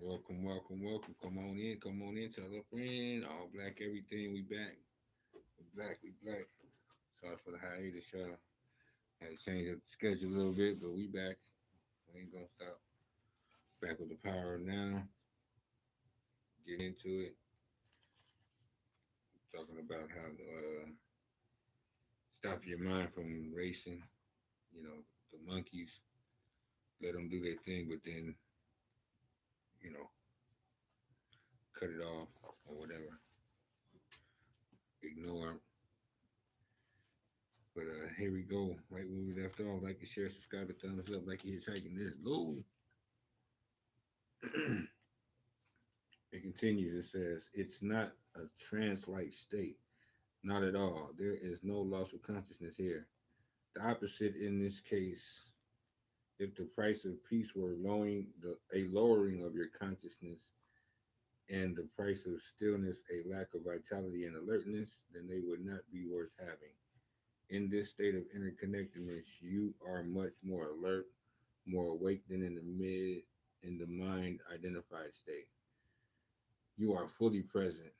Welcome, welcome, welcome. Come on in. Tell a friend. All black, everything. We back. We black, we black. Sorry for the hiatus, y'all. Had to change up the schedule a little bit, but we back. We ain't gonna stop. Back with the power now. Get into it. Talking about how to stop your mind from racing. You know, the monkeys, let them do their thing, but then, you know, cut it off or whatever. Ignore 'em. But here we go. Right where we left off. Like and share, subscribe, and thumbs up. Like you're hitchhiking. Let's go. It continues. It says, it's not a trance like state. Not at all. There is no loss of consciousness here. The opposite in this case, if the price of peace were a lowering of your consciousness and the price of stillness a lack of vitality and alertness, then they would not be worth having. In this state of interconnectedness, you are much more alert, more awake than in the mind identified state. You are fully present.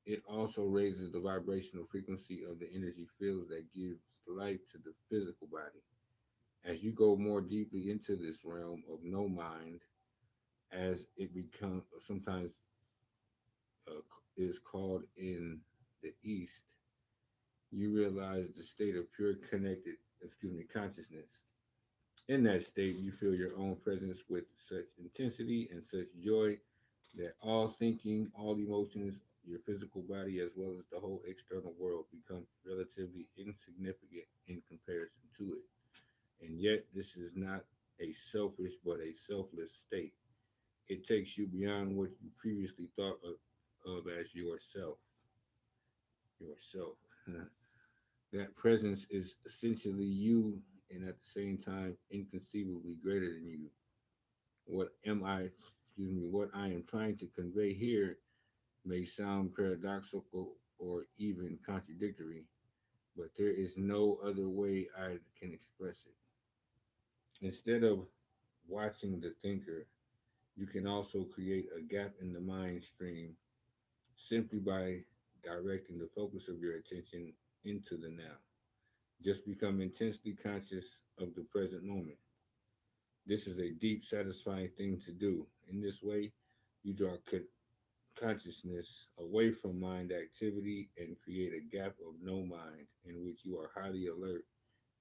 It also raises the vibrational frequency of the energy fields that gives life to the physical body. As you go more deeply into this realm of no mind, as it becomes sometimes is called in the East, you realize the state of pure consciousness. In that state, you feel your own presence with such intensity and such joy that all thinking, all emotions, your physical body, as well as the whole external world, become relatively insignificant in comparison to it. And yet, this is not a selfish but a selfless state. It takes you beyond what you previously thought of as yourself. Yourself. That presence is essentially you and at the same time inconceivably greater than you. What I am trying to convey here may sound paradoxical or even contradictory, but there is no other way I can express it. Instead of watching the thinker, you can also create a gap in the mind stream simply by directing the focus of your attention into the now. Just become intensely conscious of the present moment. This is a deep, satisfying thing to do. In this way, you draw consciousness away from mind activity and create a gap of no mind in which you are highly alert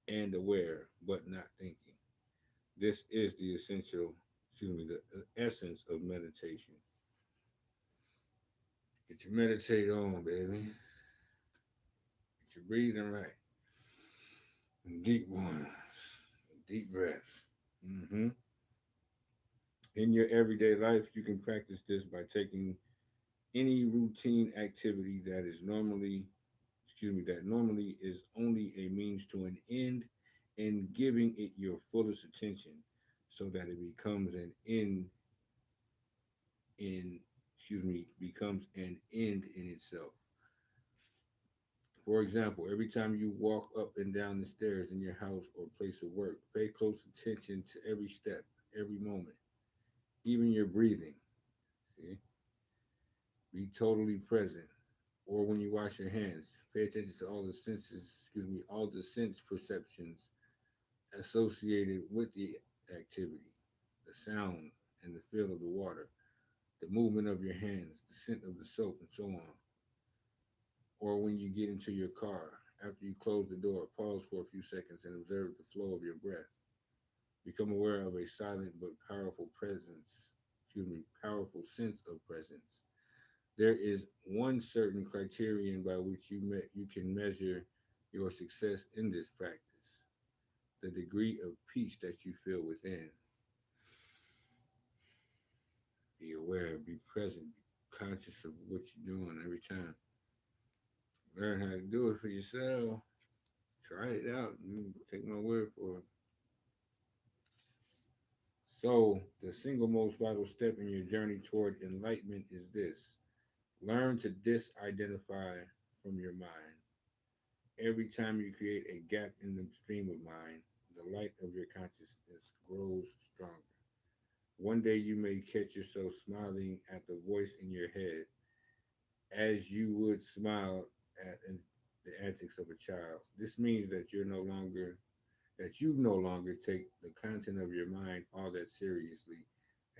and aware, but not thinking. This is the essence of meditation. Get your meditate on, baby. Get your breathing right. And deep ones, deep breaths. In your everyday life, you can practice this by taking any routine activity that normally is only a means to an end and giving it your fullest attention so that it becomes an end in itself. For example, every time you walk up and down the stairs in your house or place of work, pay close attention to every step, every moment, even your breathing. See? Be totally present. Or when you wash your hands, pay attention to all the sense perceptions associated with the activity, the sound and the feel of the water, the movement of your hands, the scent of the soap, and so on. Or when you get into your car, after you close the door, pause for a few seconds and observe the flow of your breath. Become aware of a silent but powerful sense of presence. There is one certain criterion by which you can measure your success in this practice: the degree of peace that you feel within. Be aware, be present, be conscious of what you're doing every time. Learn how to do it for yourself. Try it out. Take my word for it. So, the single most vital step in your journey toward enlightenment is this: learn to disidentify from your mind. Every time you create a gap in the stream of mind, the light of your consciousness grows stronger. One day you may catch yourself smiling at the voice in your head as you would smile at the antics of a child. This means that you no longer take the content of your mind all that seriously,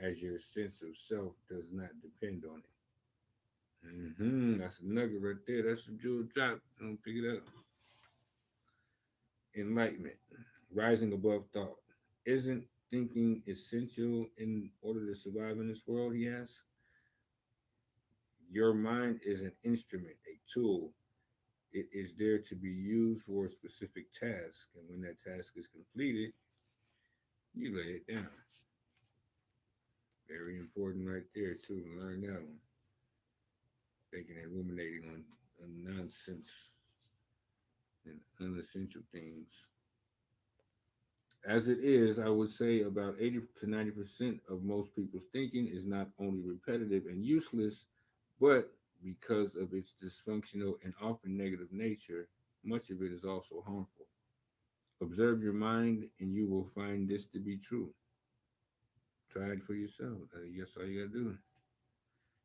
as your sense of self does not depend on it. That's a nugget right there. That's a jewel drop. Don't pick it up. Enlightenment, rising above thought. Isn't thinking essential in order to survive in this world? He asks. Your mind is an instrument, a tool. It is there to be used for a specific task, and when that task is completed, you lay it down. Very important right there too to learn that one. Thinking and ruminating on nonsense and unessential things. As it is, I would say about 80 to 90% of most people's thinking is not only repetitive and useless, but because of its dysfunctional and often negative nature, much of it is also harmful. Observe your mind and you will find this to be true. Try it for yourself. That's all you gotta do.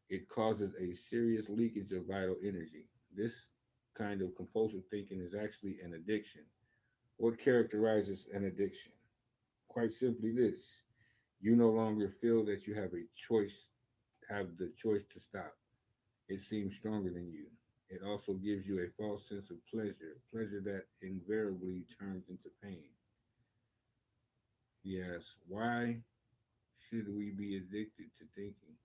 It causes a serious leakage of vital energy. This kind of compulsive thinking is actually an addiction. What characterizes an addiction? Quite simply this: you no longer feel that you have the choice to stop. It seems stronger than you. It also gives you a false sense of pleasure that invariably turns into pain. Yes, why should we be addicted to thinking?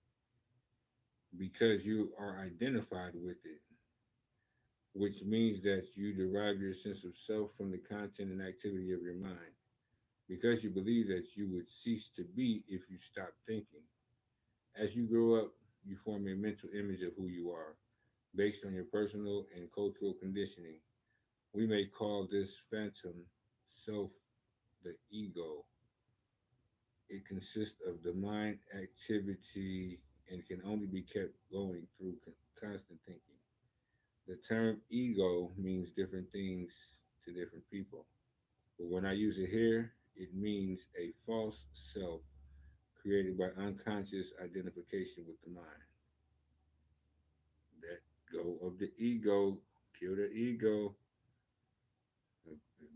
Because you are identified with it, which means that you derive your sense of self from the content and activity of your mind. Because you believe that you would cease to be if you stop thinking. As you grow up, you form a mental image of who you are based on your personal and cultural conditioning. We may call this phantom self the ego. It consists of the mind activity and can only be kept going through constant thinking. The term ego means different things to different people, but when I use it here, it means a false self created by unconscious identification with the mind. Let go of the ego, kill the ego.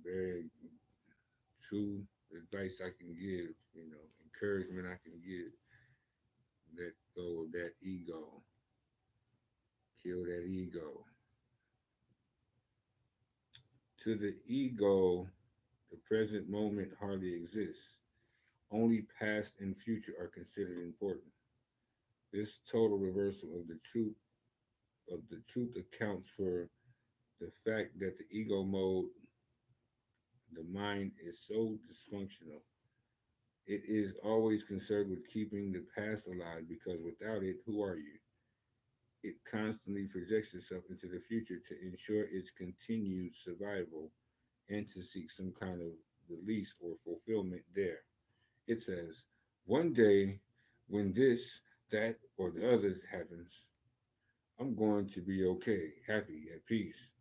Very true advice I can give, encouragement I can give. Let go of that ego, kill that ego. To the ego, the present moment hardly exists. Only past and future are considered important. This total reversal of the truth accounts for the fact that the ego mode, the mind, is so dysfunctional. It is always concerned with keeping the past alive because without it, who are you? It constantly projects itself into the future to ensure its continued survival and to seek some kind of release or fulfillment there. It says, one day when this, that, or the other happens, I'm going to be okay, happy, at peace.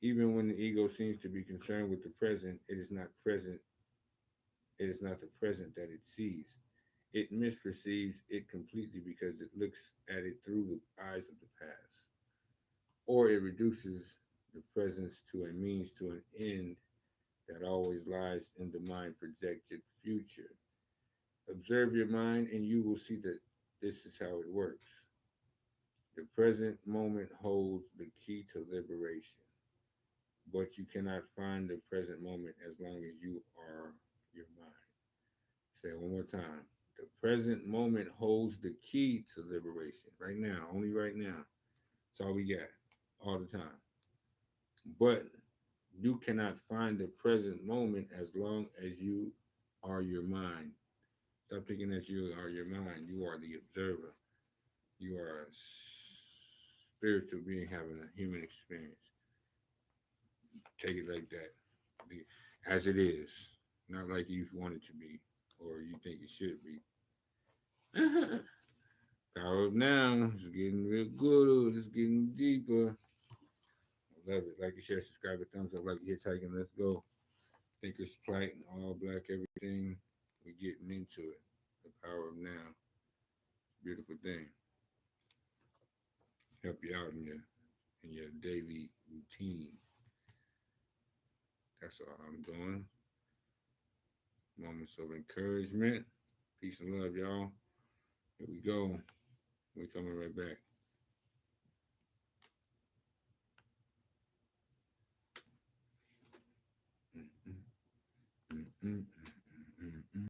Even when the ego seems to be concerned with the present, it is not the present that it sees. It misperceives it completely because it looks at it through the eyes of the past. Or it reduces the presence to a means to an end that always lies in the mind projected future. Observe your mind and you will see that this is how it works. The present moment holds the key to liberation, but you cannot find the present moment as long as you are your mind. Say it one more time. The present moment holds the key to liberation. Right now, only right now. That's all we got, all the time. But you cannot find the present moment as long as you are your mind. Stop thinking that you are your mind. You are the observer. You are a spiritual being having a human experience. Take it like that, as it is, not like you want it to be or you think it should be. Power up now. It's getting real good. It's getting deeper. I love it. Like and share, subscribe, thumbs up, like, hitchhiking. Let's go. Thinkers Plight, all black, everything. We're getting into it. The power of now. Beautiful thing. Help you out in your daily routine. That's all I'm doing. Moments of encouragement. Peace and love, y'all. Here we go. We coming right back. Mm-mm, mm-mm.